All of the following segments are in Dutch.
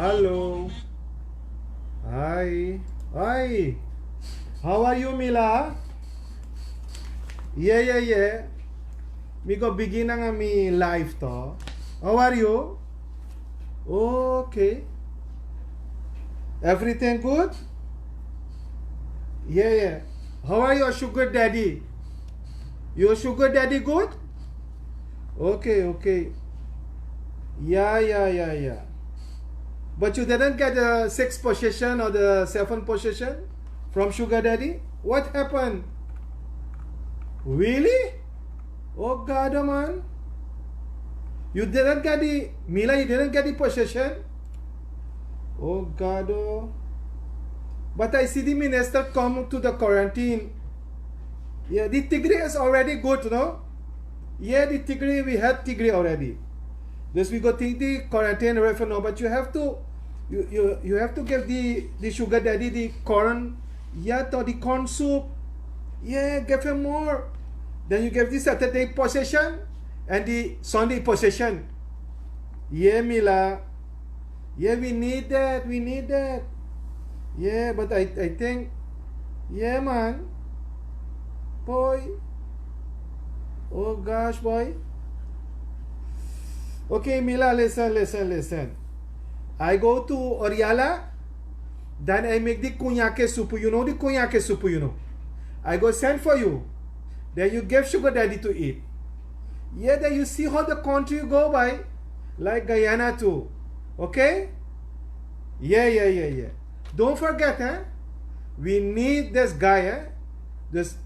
Hello. Hi. Hi. How are you, Mila? Yeah. Me go begin ang mi live to. How are you? Okay. Everything good? Yeah. How are your sugar daddy? Your sugar daddy good? Okay. Yeah. But you didn't get the 6th position or the 7th position from sugar daddy? What happened? Really? Oh God, man. You didn't get the, Mila, you didn't get the position? Oh God. But I see the minister come to the quarantine. Yeah, the Tigray is already good, no? Yeah, the Tigray, we had Tigray already. This we go take the quarantine referendum, but you have to you have to give the sugar daddy the corn, to the corn soup. Yeah, give him more. Then you give the Saturday possession and the Sunday possession. Yeah, Mila. Yeah, we need that. Yeah, but I think, yeah, man. Boy. Oh gosh, boy. Okay, Mila, listen. I go to Oriala, then I make the kunyake soup. You know the kunyake soup, you know. I go send for you. Then you give sugar daddy to eat. Yeah, then you see how the country you go by. Like Guyana too. Okay? Yeah. Don't forget, we need this guy, Just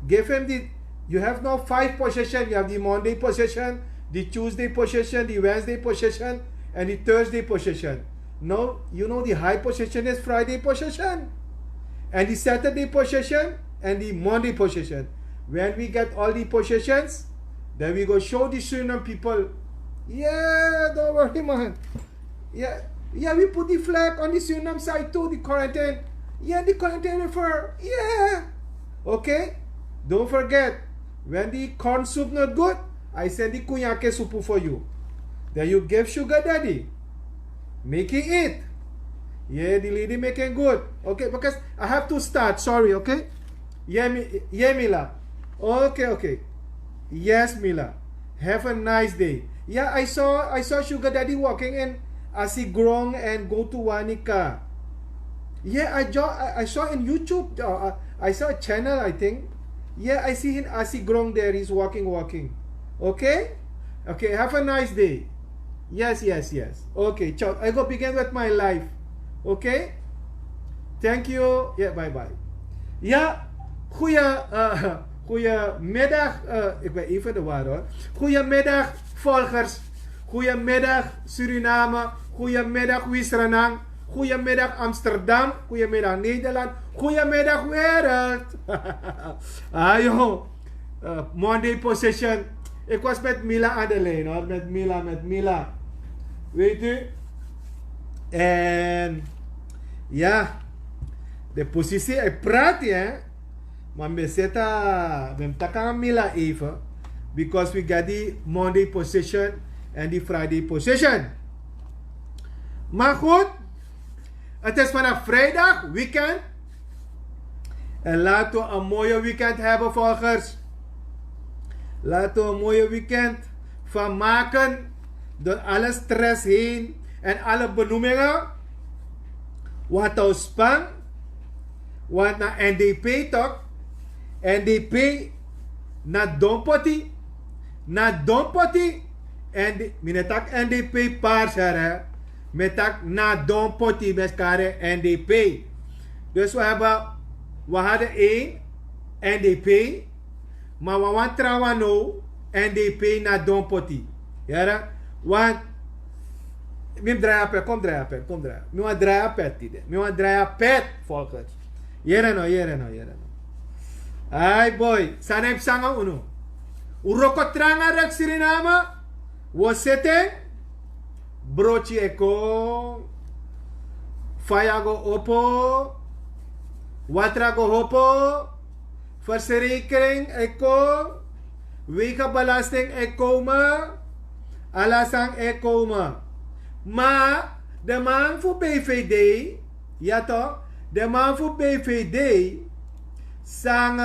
give him the, you have now 5 possession. You have the Monday possession, the Tuesday possession, the Wednesday possession, and the Thursday possession. Now, you know the high possession is Friday possession, and the Saturday possession, and the Monday possession. When we get all the possessions, then we go show the Suriname people. Yeah, don't worry, man. Yeah, we put the flag on the Suriname side too, the quarantine. Yeah, the quarantine refer. Yeah. Okay? Don't forget, when the corn soup not good, I send the kunyake soup for you. Then you give sugar daddy. Make it eat. Yeah, the lady making good. Okay, because I have to start. Sorry, okay? Yeah, Mila. Okay. Yes, Mila. Have a nice day. Yeah, I saw sugar daddy walking in Asigrong and go to Wanika. Yeah, I saw in YouTube. I saw a channel, I think. Yeah, I see in Asigrong there. He's walking. Okay? Okay, have a nice day. Yes. Okay, ciao. I go begin with my life. Okay? Thank you. Yeah, bye. Ja, goeiemiddag. Ik ben even de waar hoor. Goeiemiddag volgers. Goeiemiddag Suriname. Goeiemiddag Wisranang. Goeiemiddag Amsterdam. Goeiemiddag Nederland. Goeiemiddag wereld. Joh. Monday Possession. Ik was met Mila aan de lijn hoor. Met Mila. Weet u? En ja, de positie, ik praat hè. Maar we zetten Mila even. Because we got the Monday Possession en the Friday Possession. Maar goed, het is vanaf vrijdag, weekend. En laten we een mooie weekend hebben volgers. Laten we een mooie weekend van maken. Door alle stress heen en alle benoemingen. Wat nou span. Want na NDP toch. NDP na Dompoti. En minetak NDP paars hè. Metak na Dompoti beskare NDP. Dus we hadden één NDP. Maar we want trouwen nou NDP na Dompoti. Ja, want kom draaien. Mi want draaien pet volgens. Jere no. Ay boy, sanep sanga uno. Uroko tranga rek Suriname. Wo sete broodje eko. Faya go opo. Watra go hopo. Verzekering eko. Wegenbelasting eko ma. Alasang ekoma. Maar de man voor BVD, ja toch? De man voor BVD sang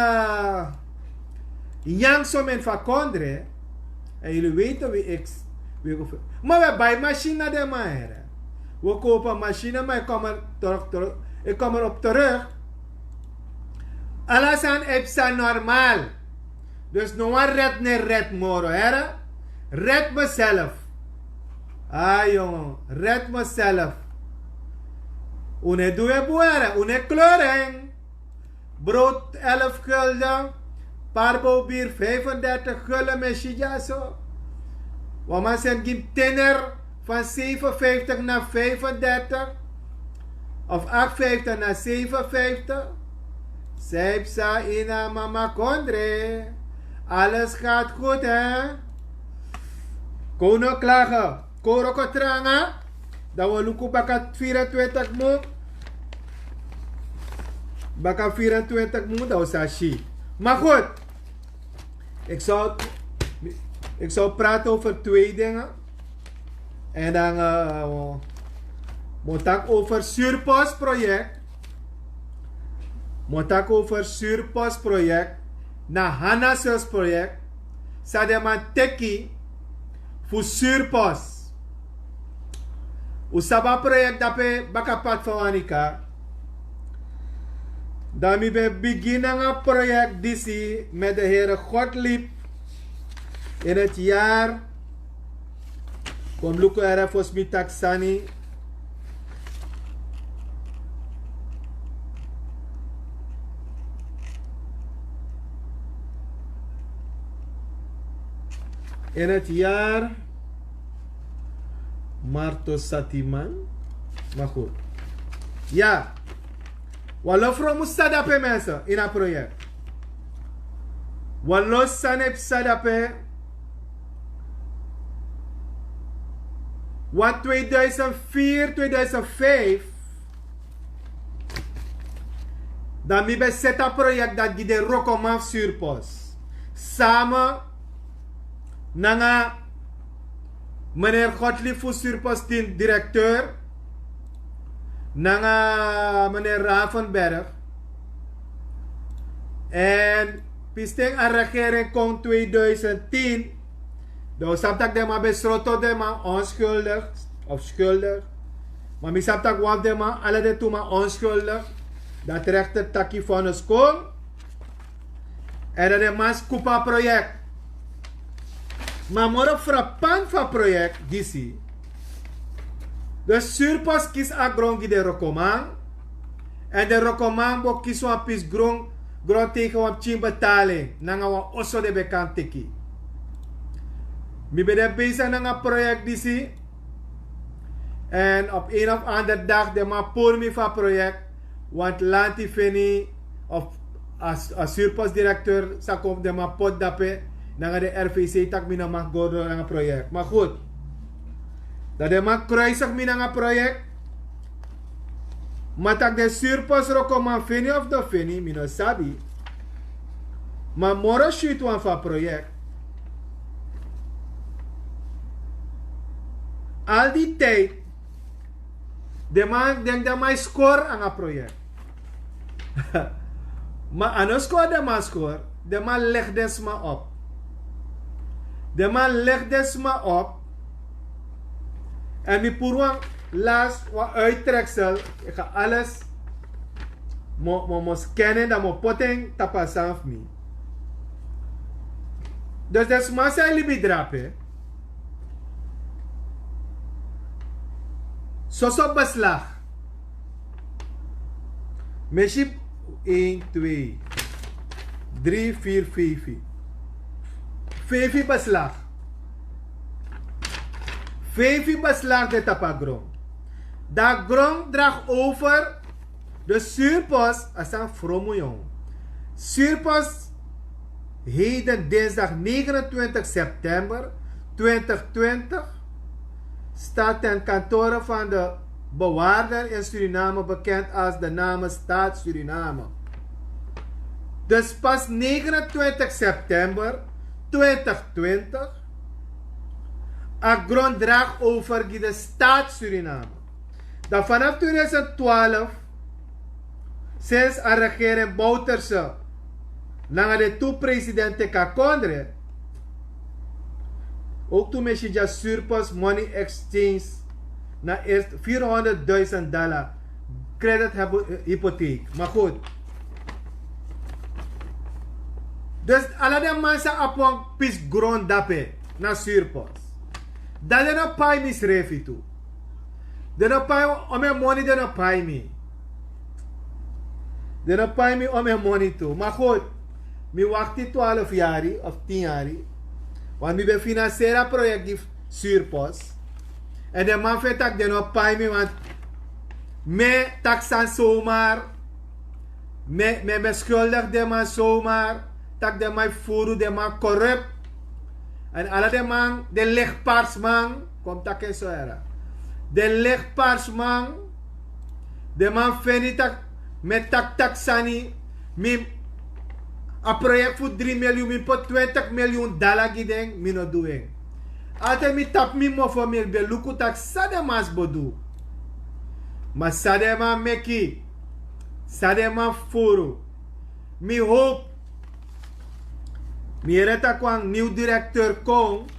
yang som en vakondre. En jullie weten wie ik. Maar we bij machine de maar. We kopen machine, maar ik kom erop terug. Alasang epsa normaal. Dus no one red moro, hè? Red mezelf. Jongen. Red mezelf. Une doe boeren. Une kleuring. Brood 11 gulden. Parbobier 35 gulden met shijaso. Wama zijn geen tenner van 57 naar 35. Of 58 naar 57. Seipsa ina mama kondre. Alles gaat goed hè. Kono klagen. Koro kotranga. Dan we luku baka 24 mo. Baka 24 mo. Dat was sashi. Maar goed. Ik zou praten over 2 dingen. En dan moet ik over Surpos-project. Na Hanasus project. Sademan teki. Voor Surpos. Usaba project dape bakapat fawanika. Dami be beginnen een project disi met de Heere Godlieb in het jaar. Kom luko era fosmitak sani. In het jaar Marto Satiman. Maar goed. Ja. Walofro moest dapen mensen in een project. Walos sanep sadape. Want 2004, 2005. Dan mi be set een project dat gide rokomaf surpos. Samen nanga meneer Gottlieb voor surpos directeur. Nanga meneer Ravenberg. En pisting aan regering kon 2010. Dus sabtak de ma besroto de ma onschuldig of schuldig. Maar mi sabtak waf de ma alle de toe ma onschuldig. Dat rechter takkie van de school. En dat de ma skupa project. Maar moro frappant van project disi. De surpas kies a grongi de rokomang. En de rokomang bo kies wan pis grong tegen wan chin betaling. Nanga wan osso de bekant tiki. Mi ben bezig nanga project disi. En op een of andere dag de ma pour mi van project. Want Lanti Feni of als surpasdirecteur sa kom de ma pot dape. Nanga de RVC tak mi na mag go nanga project. Maar goed. Dat de ma kruisig mi nanga project. Maar tak de surpas roko ma Feni of de Feni mi no sabi. Maar moro shoot wan van project. Al die tijd. De man denkt dat mij score aan het project. Maar aan een score de man score. De man legt des maar op. De man legt des maar op. En mi purwang laatst wat uittreksel. Ik ga alles mo scannen dat mo potting tapasan of me. Dus dat is maar zijn libi drapen. Soso beslag. Meship 1, 2, 3, 4, 5. 5 beslag. 5 beslag de tapagrom. Dat grom draagt over de surpos als een vromme jong. Surpos heden dinsdag 29 september 2020 staat ten kantore van de bewaarder in Suriname bekend als de Namenstaat Suriname. Dus pas 29 september 2020 een gronddrag over de staat Suriname. Dat vanaf 2012 sinds een regering Bouterse naar de toe-president Kakondre ook toen met je surplus money exchange na eerst $400,000 credit hypotheek. Maar goed. Dus alle de mensen apong pis grond dape na surplus. Dat is een pay misrefi toe. De no pay om mijn money de no pay me. De no pay me om mijn money toe. Maar goed. Mi wacht 12 jaar of 10 jaar. Want ik ben financieren een project die surplus. En de man vindt dat ik nog pay me, want me taxan zomaar. Me beschuldig de man zomaar. Tak de man voeren, de man corrupt. En alle de man, de lichtpaars man. Komt dat in zo era. De lichtpaars man. De man vindt dat met taxani. Me een project voor 3 miljoen, mi pot $20 miljoen gideng, mi no doing. Altijd mi tap mi mo voor mi be luku tak sade mas bodu. Maar sade man meki, sade man furu. Mi hoop, mi reta kwang nieuw directeur kong,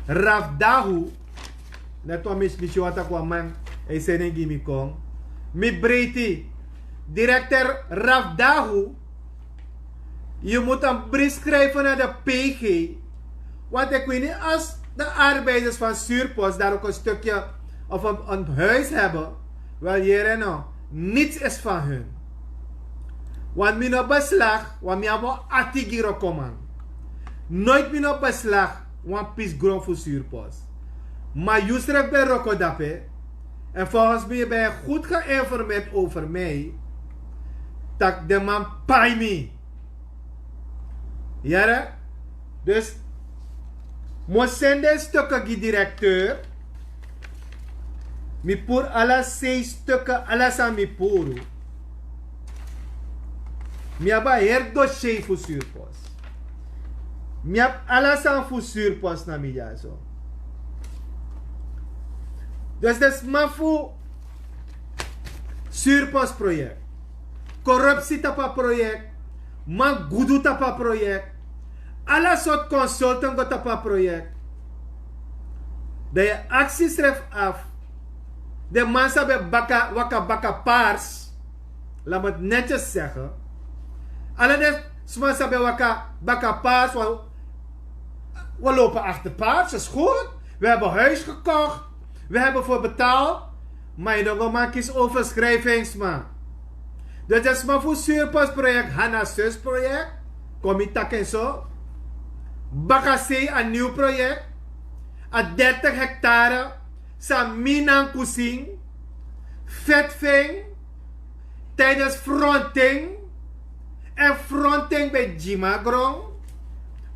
Raf Dahu, net wat mi wata kwang man, e senengi mi kong. Mi breiti, directeur Raf Dahu, je moet een brief schrijven naar de PG. Want ik weet niet, als de arbeiders van Surpos daar ook een stukje of een huis hebben, wel hier nou, niets is van hun. Want mijn op beslag, want mijn hebben atigiro komen. Nooit mijn op beslag, want pis grond voor Surpos. Maar je schrijft bij Rokodape, en volgens mij ben je goed geïnformeerd over mij, dat de man pay me. Ja, dus mo sende stukken die directeur. Mi pur ala 6 stukken ala sa mi puru. Mi aba her dossier voor zuurpost. Mi ab ala sa voor zuurpost na mi jaso. Dus dat is maar voor zuurpostproject. Corruptie tapa project. Maar gudu tapa project. Alle soort consultant go tapa project. Dat je acties schrijft af. De mensen hebben waka paars. Laat me het netjes zeggen. Alle de mensen hebben waka paars. We lopen achter paars, dat is goed. We hebben huis gekocht. We hebben voor betaald. Maar je nog maar kies overschrijvingsman. Dat is maar voor zuurpostproject. Hanna Sus project. Kom je tak en zo. Bakasee een nieuw project. A 30 hectare. Sa Minang Kusing. Vetving. Tijdens fronting. En fronting bij Jimagrong.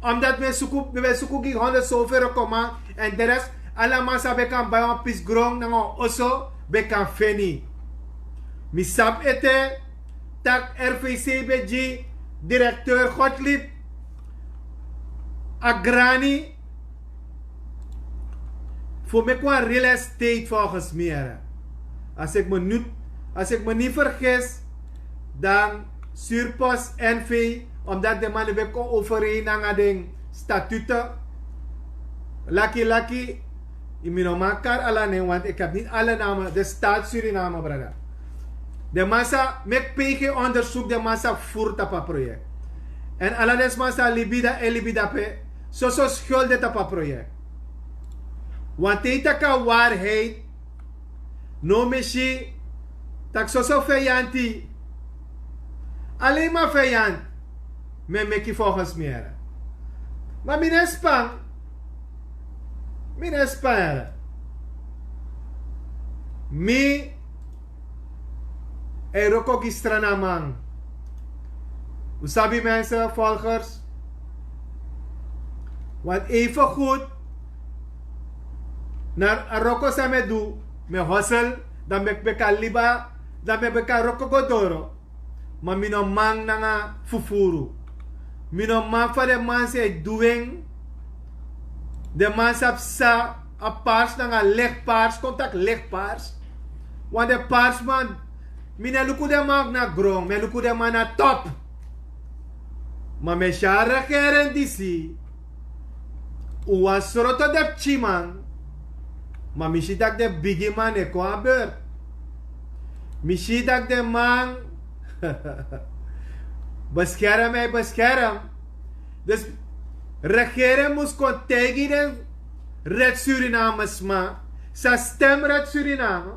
Omdat we zoeken die honden zoveel komen. En de rest. Alla masa bekan bayan pis grong nango oso bekan feni. Misap ete tak RVCBG directeur Gottlieb Agrani voor me qua real estate volgens mij. Als ik me niet vergis, dan Zuurpost NV, omdat de mannen we kon overeen aan de statuten. Lucky. Ik ben makar alle namen, want ik heb niet alle namen. De staat Suriname, brada. De massa, met PG onderzoek, de massa voert op het project. En alle des massa libida pe, zo schulden op het project. Want dit is de waarheid. No meshi, tak zo vijanti. Alleen maar vijand. Men meki volgens mij. Maar mijn spang. Mijn spang. Mi eroko gistrana man. Usabi mensen, volgers. Want even goed. Naar Aroko sa me do. Me hustle. Dan me beka liba. Dan me beka roko godoro. Maar mino mang nanga fufuru. Mino mang fa de man se doing. De man sap sa a paars nanga leg paars. Contact leg paars. Want de paars man. Mina luku de man na grong. Me luku de man na top. Maar me shara keren disi. Uwa soroto de chiman. Maar mishidak de bigi man e ko aber. Mishidak de man. Bescherm. Dus regering moest tegen Red Suriname sma. Sa stem Red Suriname.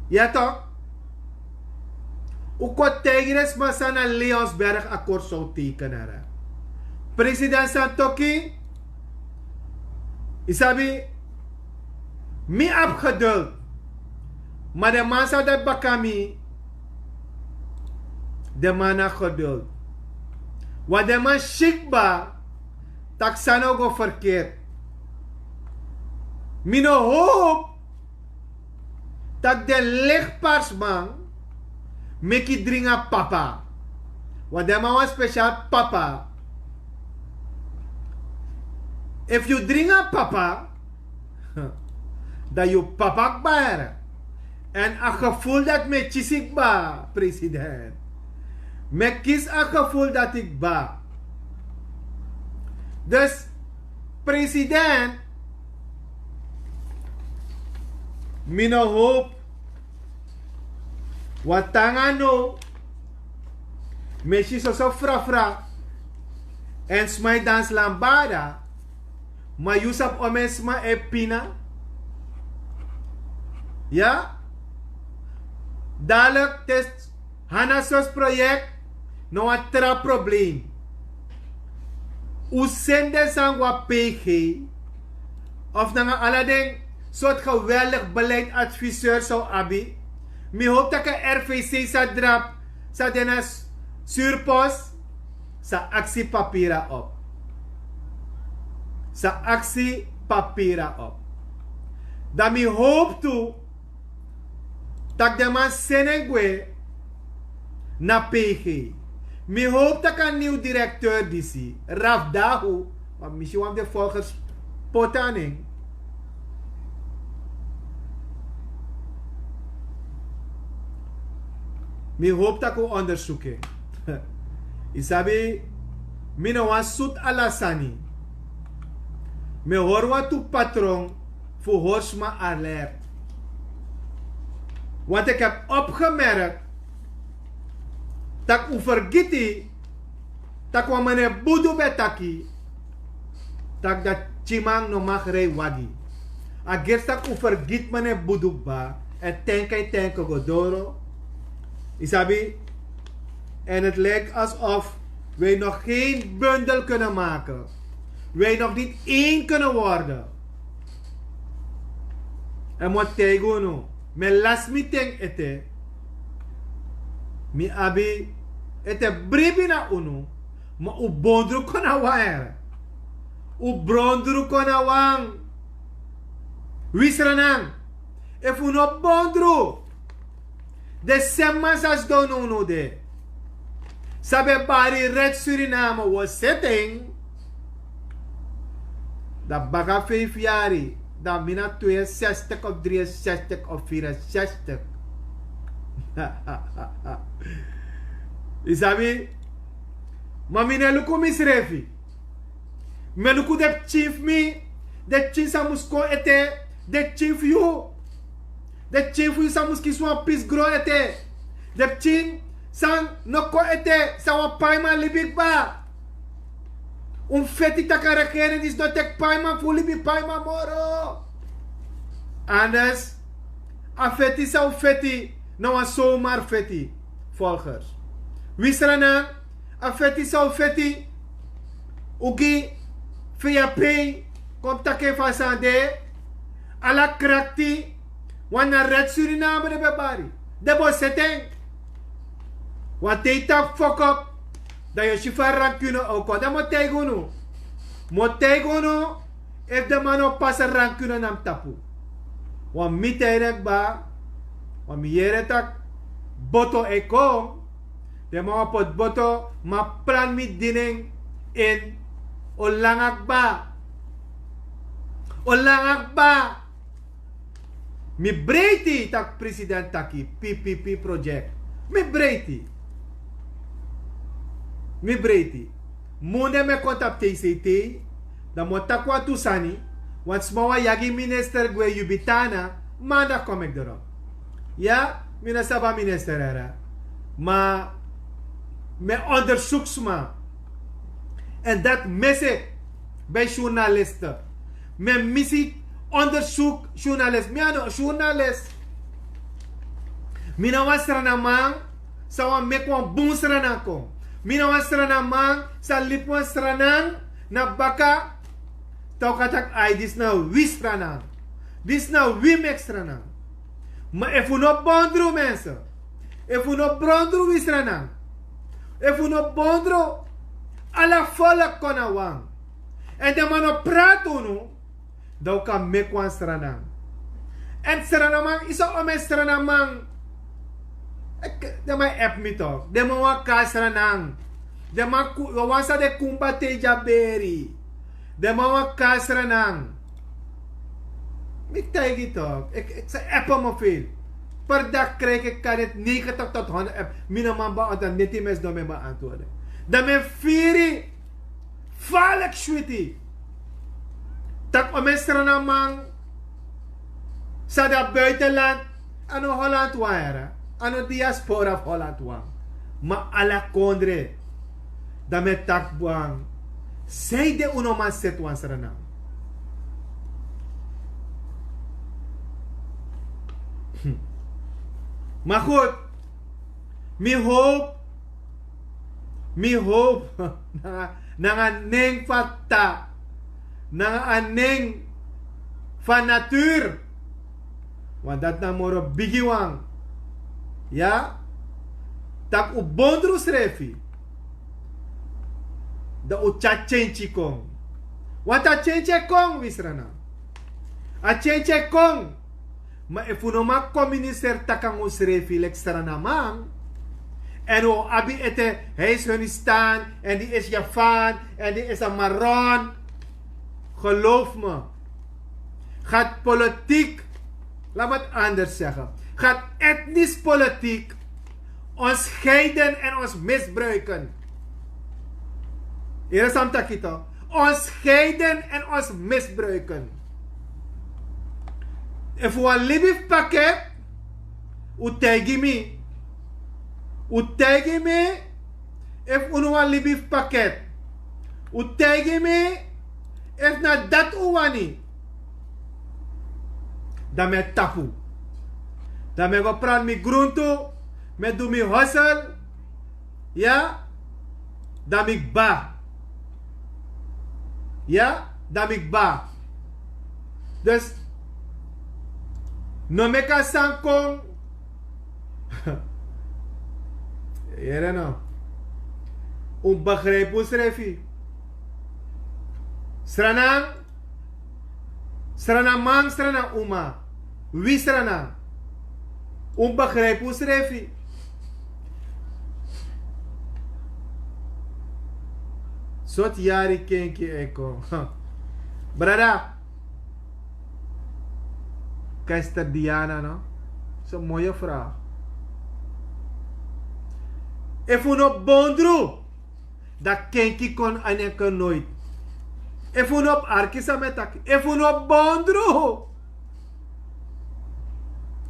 Ja toch? U kon tegen sma sa na Leonsberg akkoord zou tekenen. President Santoki. Isabi. Mi abgeduld. Maar de man zou dat bakami. De man na geduld. Wat de man shikba. Tak sano go verkeerd. Mino hoop. Tak de lichtpaarsman. Meki dringa papa. Wat de man was speciaal papa. If you dringa papa. Dat je papa kbaar. En een gevoel dat me chisik ba, president. Me kies een gevoel dat ik ba. Dus, president, mino hoop, wat tangano, me so frafra, en smai dans lambada, maar Yusuf omesma e pina, ja? Dadelijk test Hanasos project no een tra probleem. U zende sang wat PG of na alading soort geweldig beleidadviseur zou abi. Mi hoop dat een RVC sa drap sa denas Zuurpost sa actie papiera op. Sa actie papiera op. Dat mi hoop toe dat de man senegwe na PG. Mi hoop dat een nieuw directeur disi. Raf Dahu. Want misschien want de volgers potaning. Mi hoop dat ik onderzoeken. Isabi, mi no wan soet alasani. Me hoor wat tu patron voor Horsma alert. Want ik heb opgemerkt dat u vergeti dat kwa meneer Budu betaki dat chimang no mag rei wagi. Agers dat u vergit meneer Budu ba en tenke godoro. Isabi, en het lijkt alsof wij nog geen bundel kunnen maken. Wij nog niet één kunnen worden. En wat tegen nu? Mijn last meeting ete. Mi abi ete bribi na unu. Maar u bondru kona waer. U brondru kona wang. Wisranang. If u no bondru. De semmas as don unu de. Sabe bari red Suriname was setting. Dat baga 5 jaar. Dat mina 62 of 63 of 64. Isabi. Maar mina luku misrefi. Me luku de chief mi. De chief sa musko ete. De chief you. De chief you sa muski swa pis gro ete. De chief sang no ko ete. Sa wa paima libik ba. Feti taka regering is not tek paima fully bi paima moro. Anders, a feti sa feti, nou a zomaar feti, volgers. Wisrana, a feti sa feti, ugi, via pay, kom take fasande, ala krakti, wana red Suriname de bebari. De bo seteng. Wat deita fuck up. Dat je schifar rancune ook. Dat moet tegono. Moet tegono. If de man op pas rancune nam tapu. Want mi terek ba. Want mi yere tak. Boto eko. De man op boto. Ma plan mi dining. In. Olangak ba. Olangak ba. Mi breiti tak president taki. PPP project. Mi breiti. Mi breiti. Monde me contact TCT. Dan moet ik wat toesani. Want smawa yagi minister gwe yubitana. Maandag kom ik erop. Ja, mina saba minister era. Maar me onderzoek ma. En dat mis ik bij journalisten. Me missie onderzoek journalist. Miano journalist. Mina wasrana man. Sawa mekwa boonsrana kom. Mina wasrana man. Sa lipwan stranang. Na baka. Tau katak ay dis na wisranang. Dis na wimekstranang. Maar if u no bondro mensen. If u no bondro wisranang. If u no bondro. Ala volk kona wang. En de man no praat unu. Dau kan mekwan stranang. En stranamang isa ome stranamang. De man app me toch. De man wa kasranang. De man wasa de kumbate jaberi. De man wa kasranang. Ik tegen het toch. Ik zei appen me veel. Per dag krijg ik kan het 90 tot 100 app. Mijn man beantwoorden. Net die mensen door mij beantwoorden. Dat mijn vieri. Valk schwiti. Dat op mijn stranang man. Sa dat buitenland. Ano Holland waren. Ano diaspora Holland waren. Maar ala kondre. Dat met takbuang. Zij de unoman set wan stranang. Maar goed, mi hoop, na neng fata, na neng van natuur, want dat na moro bigiwang, ja, tak u bondru srefi, Da o cha change kong. Want a change kong wisrana. A change kong. Ma efunoma communicer takang usrefi lekstra namang. En o abi ete, hij is hun staan, en die is Javaan, en die is een Maron. Geloof me. Gaat politiek, laat me het anders zeggen. Gaat etnisch politiek ons scheiden en ons misbruiken. Hier is Takito. Ons scheiden en ons misbruiken. If we live pakket, u tegi me. U tegi me if unwa libif paket. U tegi me if na dat uwani. Dan me tapu. Dan me go pran mi gruntu. Me do mi hustle. Ja. Dan mi ba. Ja. Dan mi ba. Dus. No me ka sankong. Here nou. Begrijp ons refi. Strana. Strana man, strana uma. Wie strana? Begrijp ons refi. Sot jari kenki eko. Brada. Keister Diana, no? Zo'n mooie vraag. If we no bondru, dat kenki kon aneke nooit. If we no arkisa metak. If we no bondru.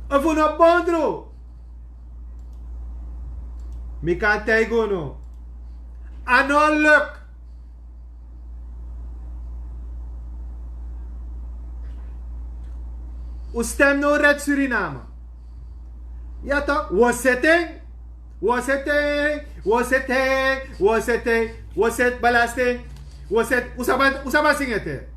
If we no bondru. Mi kan teigo no. Ano luk. O stem no red Suriname. Ja toch? Was setting? Was het belasting? Was het usaba singete?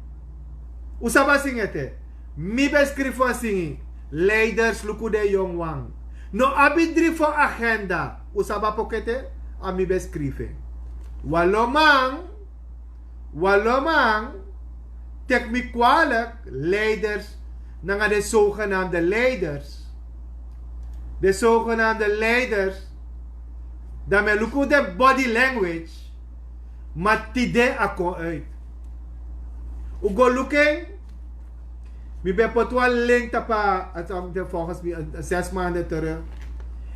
Usaba singete. Mi beskrif van singing. Leiders luku de jong wang. No abidri voor agenda. Usaba pokete? A mi beskrife. Walomang. Tek mi kwalijk. Leiders. Nanga de zogenaamde leiders. De zogenaamde leiders. Dat me luku de body language. Maar tide ako uit. U go looking. Mi ben potwa link tapa. Volgens mij 6 maanden terug.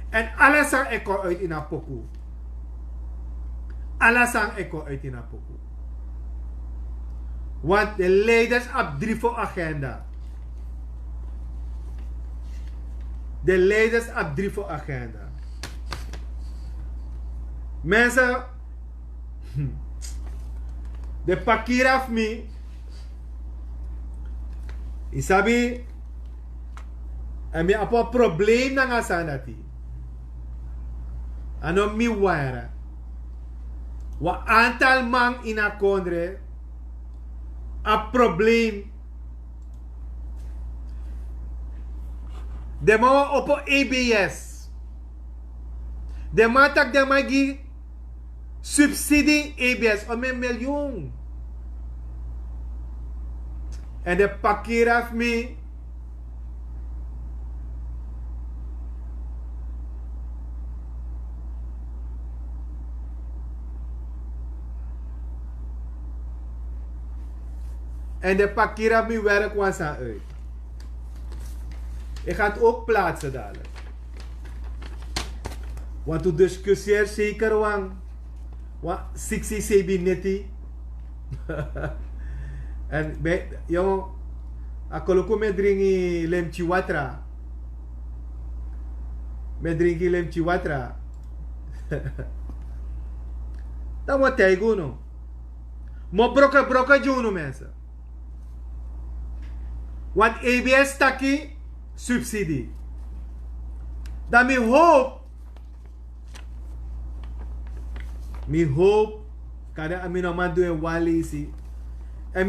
En alles sang eko uit in een pokoe. Alles sang eko uit in een pokoe. Want de leiders op 3 voor agenda. De leiders op 3 voor agenda. Mensen, de pakir af me, isabi, en mi apo probleem na nga sanati. Ano mi wara. Wa antal man ina kondre, a probleem. De mawa opo ABS. De matak de magi subsidie ABS om een miljoen. En de pakir af me. En de pakir af me werk was aan uit. Ik ga het ook plaatsen dadelijk. Want u discussieert zeker wang. Wat 67 neti. En jongen, akoloku me dringi lemchi watra. Me dringi lemchi watra. Dat moet hij doen. Maar brokken doen mensen. Want ABS taki subsidie. Dan me hoop kada amino man doen wali si. En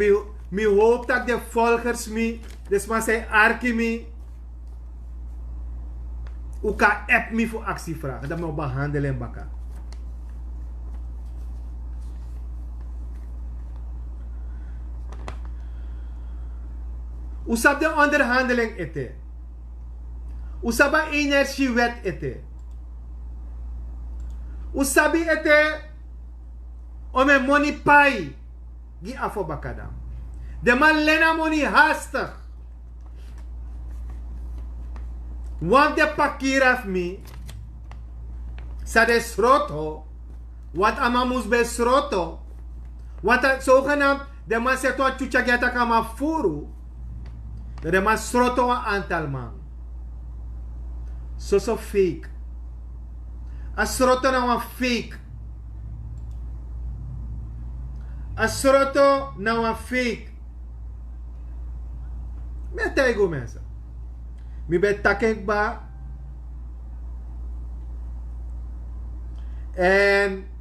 me hoop dat de volgers me, dus maar zij arki me, u kan app me voor actie vragen, dat me behandelen baka. Usab de onderhandeling ete. Usaba energiewet ete. Usabi ete ome money pai gi afo bakadam. De man lena money hastig. Want de pakiraf mi sa de sroto wat amamus be sroto wat zogenaamd de man zegt wat chuchagiata kama furu de man sroto een aantal man so fake a sroto na een fake a sroto na een fake me taigo mensa mi be takek ba en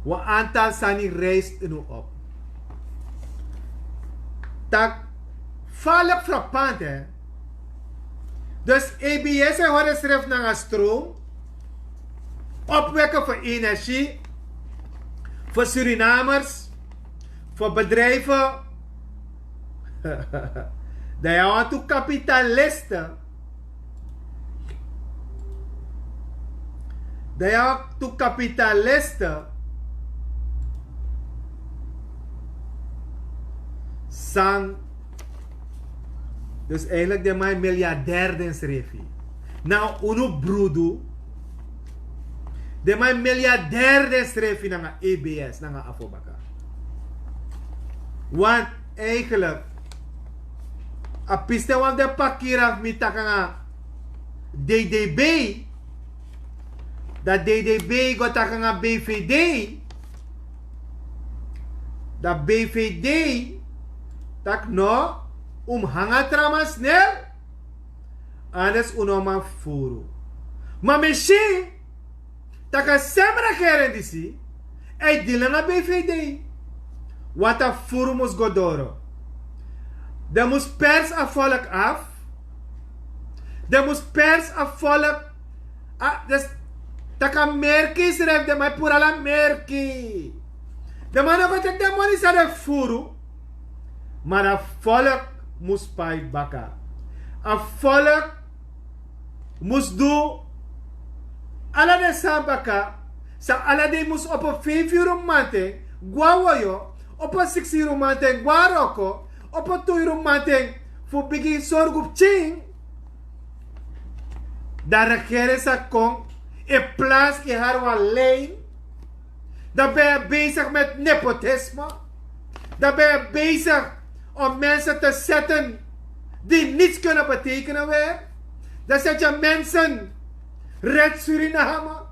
wa aantal sani reist in op. Tak valk frappant hè. Dus ABS hoor schrijft naar stroom. Opwekken voor energie. Voor Surinamers. Voor bedrijven. Dat je want to kapitalisten. Dat je want to kapitalisten. Sang. Dus eigenlijk de mijn miljardair den schreefie. Nou, uno brudo. De mijn miljardair den schreefie naar EBS, naar Afobaka. Want eigenlijk, a piste want de pakiraf mitakanga DDB. Dat DDB go takanga BVD. Dat BVD tak no hanga trama snel anders unoma furu maar misschien taka semra keren disi ay dilana BVD wat a furu mus godoro de mus pers a volk af de mus pers a volk des taka merki sref de mai purala merki de mano ko tek de moni sa de furu maar a volk moest pai baka. A volk moest do ala de sambaka sa ala de moest op een 5 euro mante guawoyo op een 6 euro mante guaroko op een 2 euro mante voor bigi sorgup ching daar regeren sa kon in plaats in haar alleen dan ben je bezig met nepotisme dan ben je bezig om mensen te zetten die niets kunnen betekenen weer. Dan zet je mensen Red Suriname.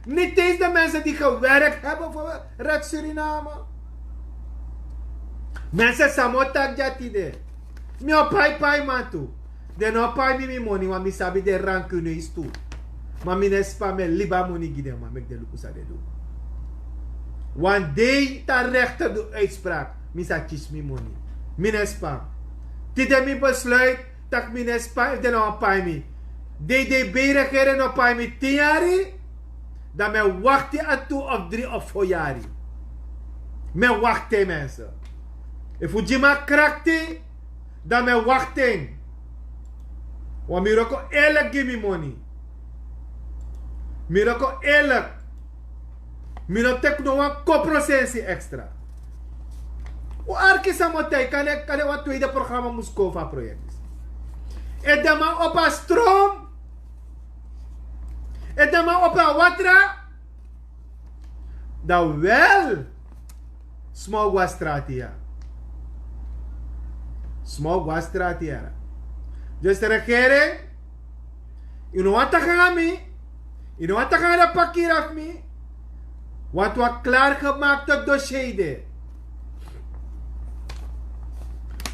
Niet eens de mensen die gewerkt hebben voor Red Suriname. Mensen samotak jatide. Mi pai man tu. De no pai mi money want mi sabi de rancune is tu. Maar mi nespa me liba money gide maar mek de lukusa de do. Want de ta rechter de uitspraak. Mi sa kies mi money. Minespa. Tide mi besluit tak minespa if de no pai mi. DDB regeren no pai mi 10 jari. Dan me wacht aan 2 of 3 of 4 jari. Me wacht mensen. If ujima krakti, dan me wacht. Want mi roko eerlijk give me money. Mi roko eerlijk. Mi no tek no wan koprosensi extra. O arki samotay kane wat tweede programma Muskova project. Et dama op a stroom. Et dama op a watra. Dan wel smog was stratia. Smog was stratia. Dus de regering ino wat gaan mi. Ino wat gaan de pakir af mi. Wat wat klaargemaakte dossier.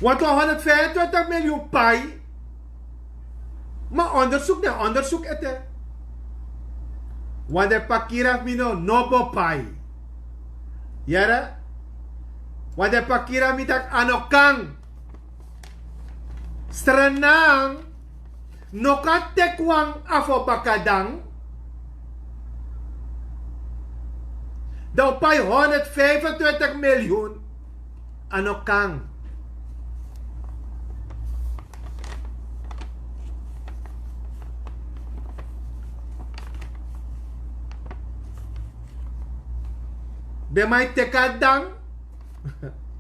Wat 125 miljoen pai. Maar onderzoek ete. Want de pakiraf mino nobo pai. Yara? Want de pakiraf mitak anokang. Stranang. Nokat tekwang afo bakadang. Dan pay 125 miljoen. Ano kang? De may tekadang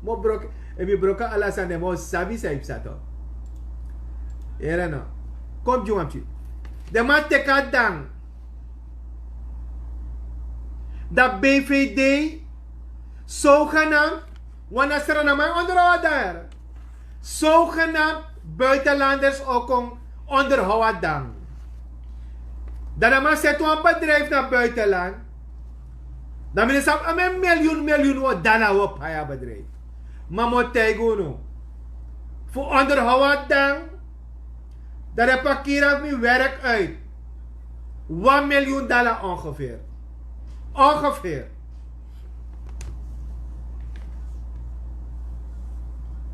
mo broke broka alasan de mo sabi sa ipsato. Era no. Kom jumapchi. De may tekadang da BVD zogenaamd wanneer naman onderhouden. Zogenaamd buitenlanders ook onderhouden. Dan naman zet een bedrijf naar buitenland. Dan ben je zelf een miljoen wat dala op het bedrijf. Maar moet tegen voor onderhouden. Dat heb ik hier mijn werk uit. $1 miljoen ongeveer. Ongeveer.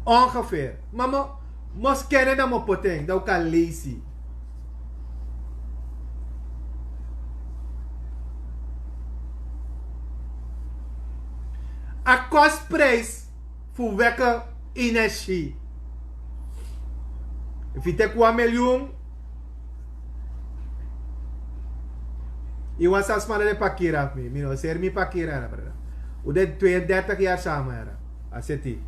Ongeveer. Maar mos kennen dat mo poteng. Dat kan lezen. A kostprijs voor welke energie. If je take $1 miljoen. Je was als man de parkeren af me. Mino, ser mi parkeren. We zijn 32 jaar samen. Era. Aseti.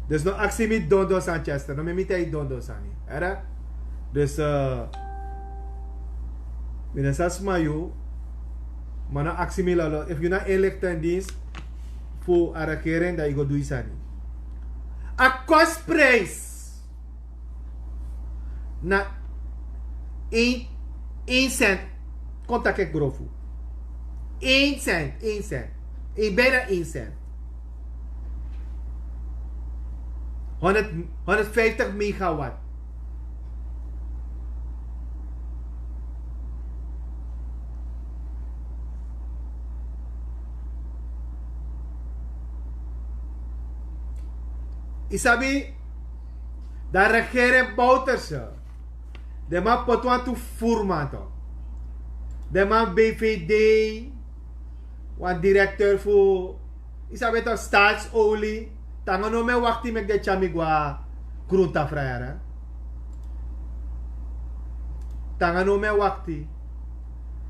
Dus no actie met Dondo Sanchester. No me mita Dondo Sani. Era? Dus mino sas mayo. Maar no actie met lalo. If you na elect in dienst. Voor a regering dat je go doen Sani. A kostprijs. Na 1 cent. Contact ik grofu. 1 cent. Bijna 1 cent. 150 megawatt. Isabi, da regering Bouterse. De man potwan tu formato. De man BVD. Wan directeur voor Isabi to staatsolie. Tango no me wakti mek de chamigwa grunta frère. Tango no me wakti.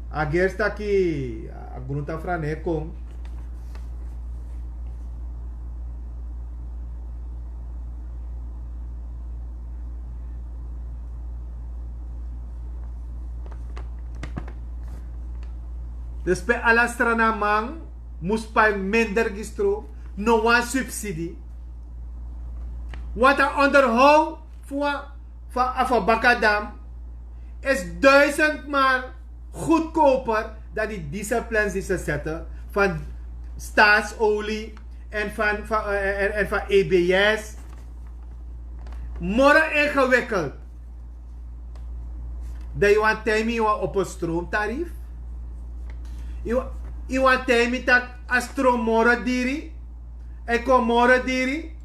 Agersta ki grunta frane kom. Dus bij alle strana man moest bij minder gistro, no one subsidie. Wat er onderhoud voor Bakadam is 1000 maal goedkoper dan die dieselplans die ze zetten van staatsolie en van EBS. Morgen ingewikkeld. Dat je want timing op een stroomtarief. Je want timing dat een stroom morgen diri. En kom morgen diri.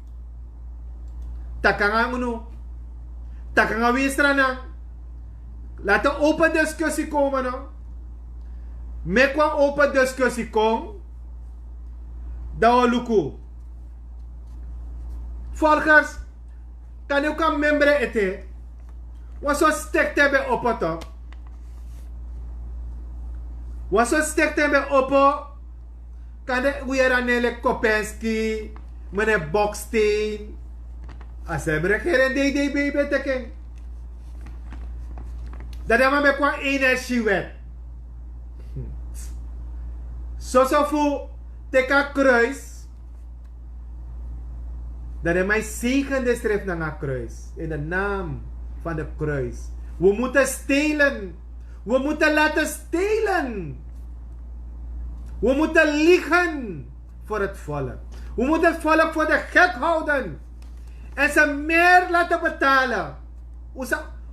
Takanga munu. Takanga wisrana. Laten we open discussie komen. No? Met een open discussie komen. Dat we lukken. Volgers. Kan je ook een member eten. Wat zo stek hebben op het top. Wat zo stek hebben op het. Kan je weer aan Nele Kopensky. Meneer Boksteen. Als ze hebben geen DDB betekent. Dat hebben we met een energiewet. Zo voor teka kruis. Dat hij mij zegende schrijft naar een kruis. In de naam van de kruis. We moeten stelen. We moeten laten stelen. We moeten liegen voor het volk. We moeten het volk voor de gek houden. En ze meer laten betalen.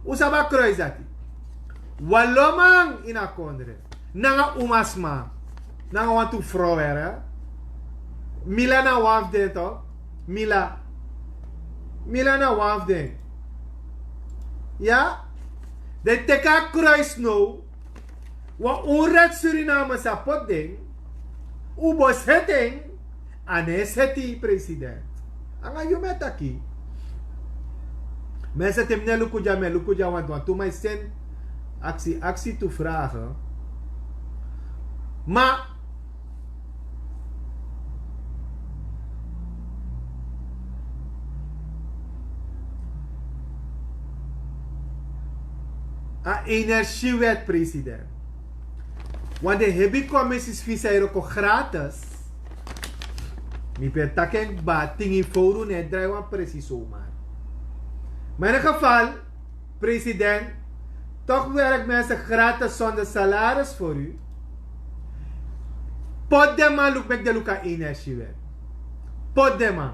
Usaba kruis dat. Walomang inakondre. Nanga umasma. Nanga want to vrouwen. Mila na wafden toch? Mila na wafden. Ja? De teka kruis nou. Wa onred Suriname sa pot ding. Ubo setting, ane seti president. Ang ayo metaki. Mensen tem ne lukuja want toen mij sen actie te vragen. Maar a energiewet president. Want de hebi commissies visa ook gratis. Mi per taken ba tingi foru ne draai precies zomaar. Maar in ieder geval, president, toch werkt mensen gratis zonder salaris voor u. Pot de man look back de luka energiewet. Pot de man.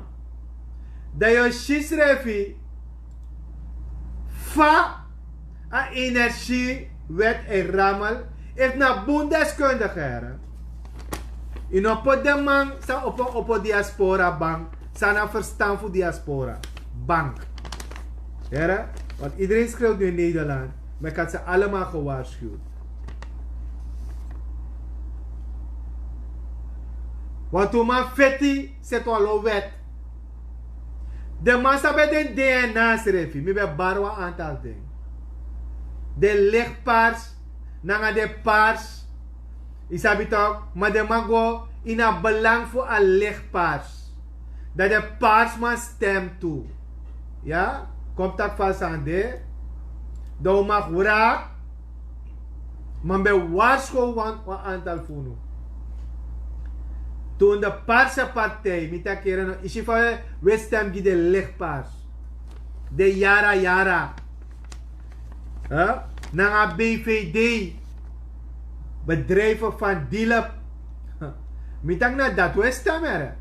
Dat je shisrefi fa a energiewet en rammel heeft na boendeskundige. In op de man sa op diaspora bank, sa na verstaan voor diaspora bank. Ja, want iedereen schreeuwt nu in Nederland, maar ik had ze allemaal gewaarschuwd. Want toen man fetti zet al wet. De massa bij de DNA schreef, mi bij barwa aantal dingen. De lichtpaars, nanga de paars, isabi toch, maar de man go in een belang voor een lichtpaars. Dat de paars man stemt toe. Ja? Komt dat vast aan de. Dan mag wraak. Maar bij waarschuwen een aantal voelen. Toen de paarse partij, met dat keren, is je van we stem die de lichtpaars. De Yara. Na BVD. Bedrijven van Dilep. Mitang na dat we stemmen.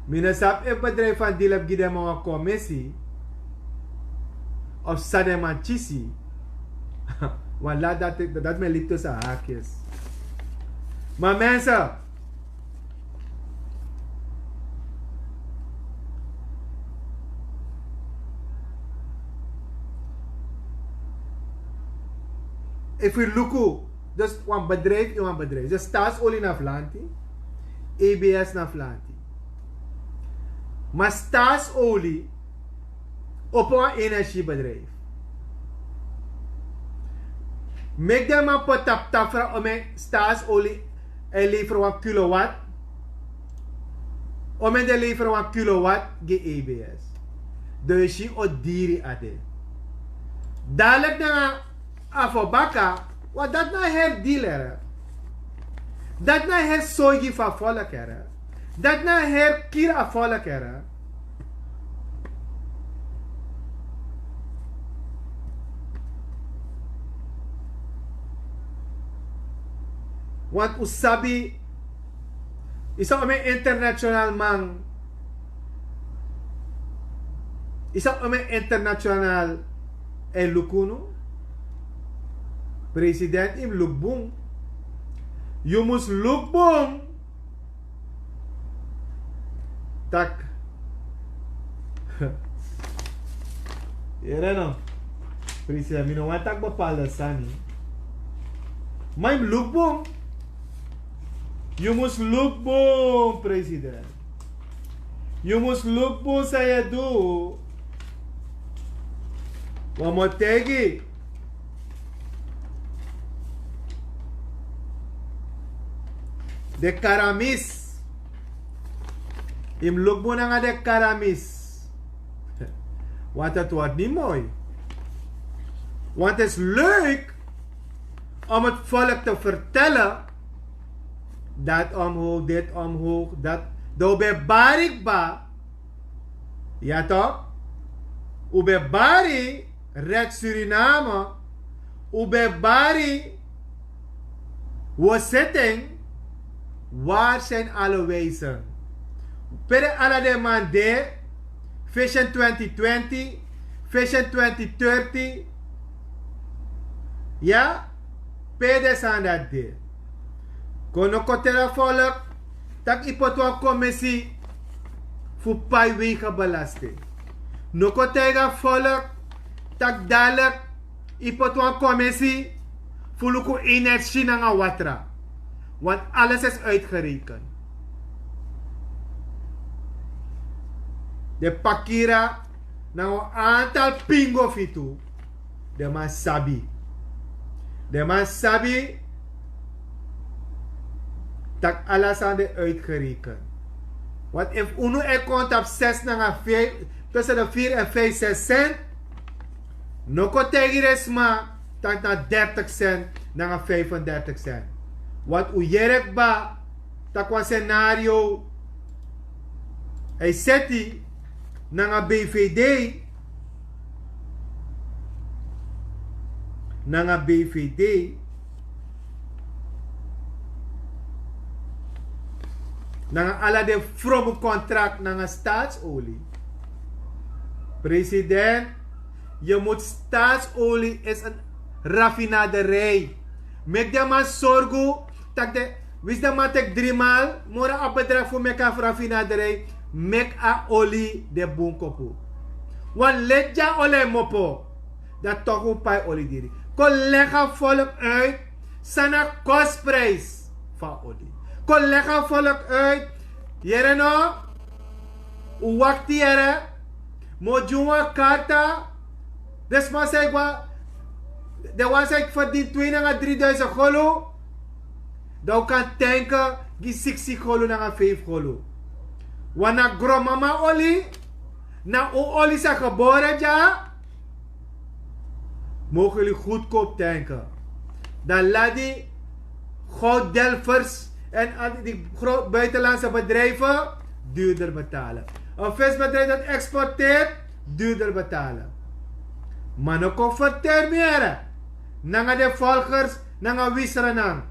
Minasap een bedrijf van Dilep die de mga commissie. Of Sademanchisi. Wala dat me ligt tussen haakjes. Maar mensen. If we look, dus een bedrijf. Dus staatsolie na Vlanti. EBS na Vlanti. Maar staatsolie op een energiebedrijf. Make them een potaptafra om een staatsolie en leveren 1 kilowatt. Om een leveren 1 kilowatt ge EBS. Dus je o diri ade. Dadelijk na afobaka, wat dat na her dealer. Dat na her soji van volk er. Dat na her kira volk er. Want usabi isa kami international man. Isa kami international lukuno. President im lukbong. You must lukbong. Tak. Era no. President, mi no watak bapala sani. May lukbong. You must lukbong, President. You must lukbong saya do. Wamotegi. De karamis. Im lukbong na nga de karamis. Want het wordt niet mooi. Want het is leuk om het volk te vertellen dat omhoog, dit omhoog, dat. Dobe barik ba. Ja toch? Ube bari red Suriname. Ube bari was setting. Waar zijn alle wijzen? Per alle de man de Vision 2020, Vision 2030. Ja? Pedes aan dat de. Kono kotera volk, tak ipotwa commissie voor pai wegen belasting. No kotera volk, tak dadelijk ipotwa commissie voor luku energie na watra. Want alles is uitgerekend. De pakira na een aantal pingo fitu. De man sabi. De man sabi dat alles aan de uitgerekend. Want if uno komt op 6 naar 5, tussen de 4 en 5, 6 cent, no ko tegiresma dat naar 30 cent naar 35 cent. Want u jerek ba, dat was scenario, hij zet die naar BVD, naar BVD, naar alle de vroege contract naar staatsolie. President, je moet staatsolie is een raffinaderij. Mek de man zorgen dat de wist de man tek 3 maal mora op bedrijf voor mek af raffinaderij mek a olie de bunkopu. Want let ja ole mopo dat toch een paar olie diri. Collega volk uit sana kostprijs van olie. Collega volk uit jere no wakti jere mojuma karta desma zeg wa de was ik verdien 2 naar 3000 golo. Dan kan tanken die 60 golo naar 5 golo. Wana gromama oli na olie zijn geboren ja. Mogen jullie goedkoop tanken. Dan laat die gouddelvers en die buitenlandse bedrijven duurder betalen. Een visbedrijf dat exporteert duurder betalen. Maar no converteer meer. Nanga de volgers, nanga wisserenang.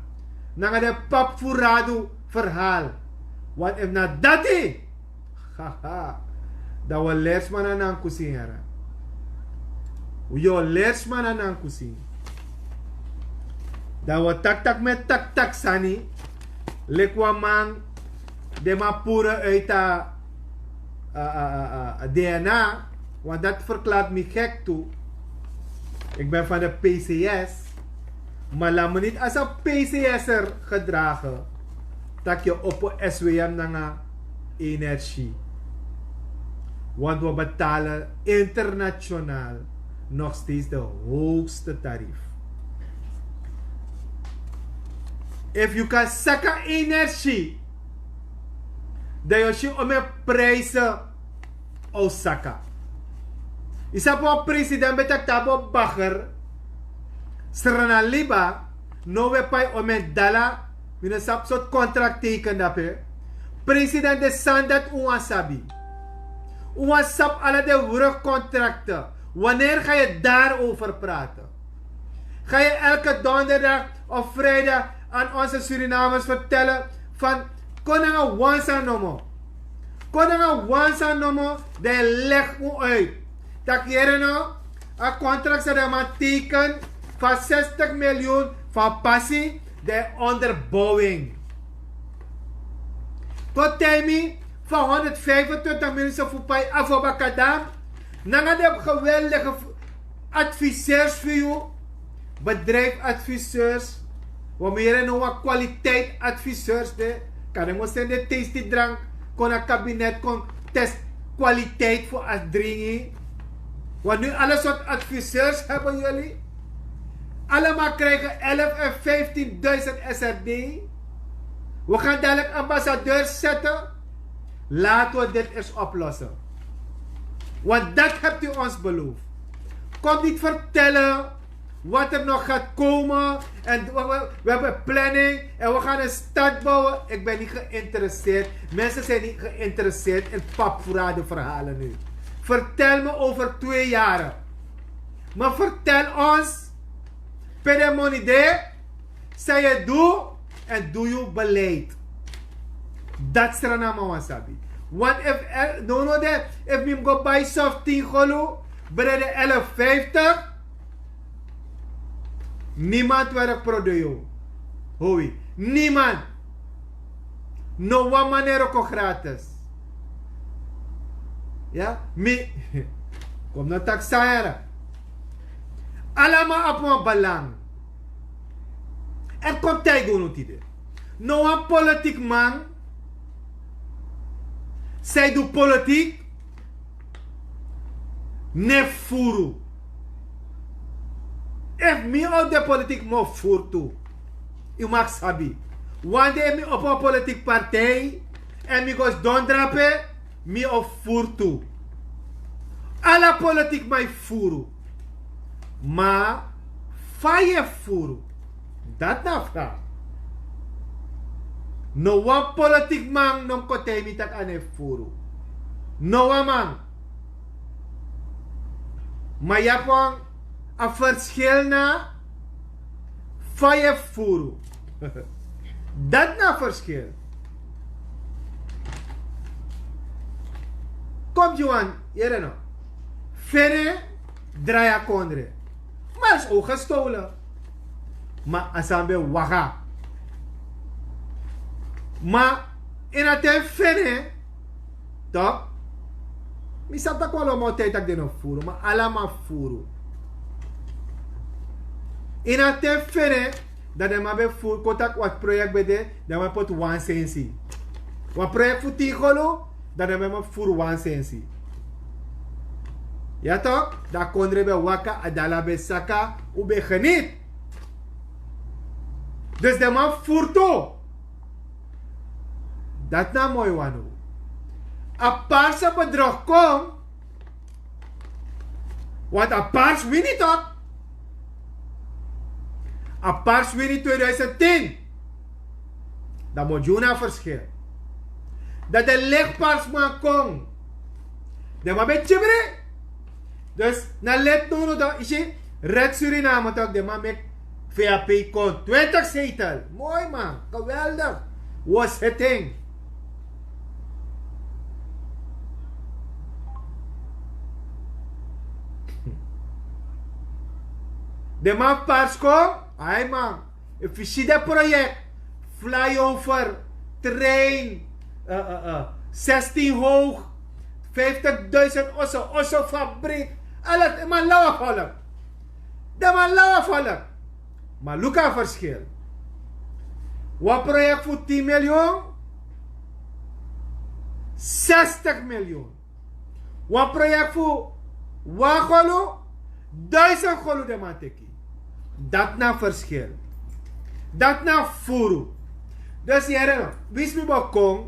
Nanga de papfuradu verhaal. Want if na dati, haha, dat we leersman aan aan kusingeren. We leersman aan aan kusing. Dat we tak met tak sani. Lekwa man, de ma pure uit DNA. Want dat verklaart me gek toe. Ik ben van de PCS. Maar laat me niet als een PCS'er gedragen. Dat je op een SWM naar energie. Want we betalen internationaal nog steeds de hoogste tarief. If you can saka energie. Dan je om een prijzen Osaka. Isa po president betak tabo bakher Serena liba no we pay omen dala mina sap sot contract teken dape. President de sandat uwasabi. Uwasap alle de werkcontracten. Wanneer ga je daarover praten? Ga je elke donderdag of vrijdag aan onze Surinamers vertellen van konanga wansa nomo. Konanga wansa nomo de leg u uit. Dat hier nou een contract zou maar teken van 60 miljoen van passie de onderbouwing. Tot tijmi van 125 miljoen voor pay afobakadam. Nanga de geweldige adviseurs voor jou. Bedrijfadviseurs. We meer nou een kwaliteit adviseurs de. Kan ik moesten de tasty drank kon een kabinet kon test kwaliteit voor als drinken. Want nu alle soort adviseurs hebben jullie. Allemaal krijgen 11 en 15.000 SRD. We gaan dadelijk ambassadeurs zetten. Laten we dit eens oplossen. Want dat hebt u ons beloofd. Kom niet vertellen wat er nog gaat komen. En we hebben planning. En we gaan een stad bouwen. Ik ben niet geïnteresseerd. Mensen zijn niet geïnteresseerd in papverraden verhalen nu. Vertel me over 2 jaren. Maar vertel ons. Pedemonide. Zeg je doe. En doe je beleid. Dat is er nou wasabi. Want if we go buy soft 10 golo. Bij de 11,50. Niemand werkt produjo. Hoi. Niemand. No one manero ko gratis. Ja? Kom na taksara. Allemaal op mijn belang. En komt tijd gewoon niet. No een politiek man. Zij doet politiek. Ne furu. If me out de politiek mo furu toe. U mag sabi. Wanneer me op een politiek partij. En me goes don drapen. Me op furu toe. Alla politiek mij furu. Maar. Faye furu. Dat na vraag. No one politiek man non kote mi tak ane furu. No one man. Maar je hebt een verschil na faye furu. Dat na verschil. Kom Johan, hier nou. Fene draaia kondre. Maar is ook gestolen. Maar asambe waga. Maar in het fene, toch? Mi sap dat kwalo mo tijd dat de no furu, maar allemaal furu. In het fene, dat de ma be furu kotak wat project bede, dat ma pot one sensi. Wat project fu tigolo, dat de ma furu one sensi. Ja toch? Dat kondre be waka, adala be saka, u be geniet. Dus de ma furto. Dat na mooi wano. A paarse bedrag kom. Want a paars win niet op. A paars win in 2010. Dat moet je na verschil. Dat de lichtpaars man kom. Dat maar beetje bre. Dus na let no dat is je Red Suriname toch de man met VAP kon 20 zetel. Mooi man, geweldig. Was het ding. De man paars kom, ay man, if je ziet dat project, flyover, trein, 16 hoog, 50.000 osso fabriek, alles, man lauwe volk. De man lauwe volk. Maar look aan verschil. Wat project voor 10 miljoen? 60 miljoen. Wat project voor Wagolo? 1000 golo de man teki. Dat na verschil. Dat na furu. Dus hier, wist me bakong,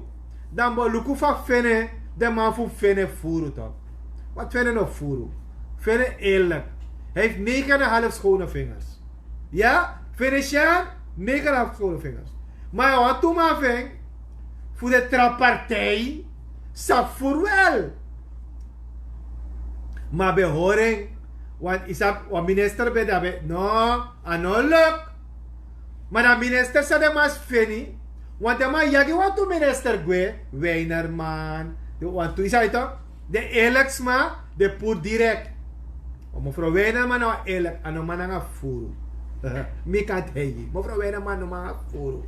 dan bo luku van fene, de man voor fene furu toch. Wat fene nog furu? Fene eerlijk. Hij heeft 9,5 schone vingers. Ja? Fene Sjan, 9,5 schone vingers. Maar wat toen maar ving, voor de trappartij, sap voor wel. Maar bij horing, want isap wa minister be dabe no anolok. Maar de minister sa de mas feni. Want de man yagi want to minister gwe Weinerman. De want to isa ito. De Alex ma de pur direct. O mevrouw Weinerman no Alex ano man nga furu. Mi kan tegi. Mevrouw Weinerman no man furu.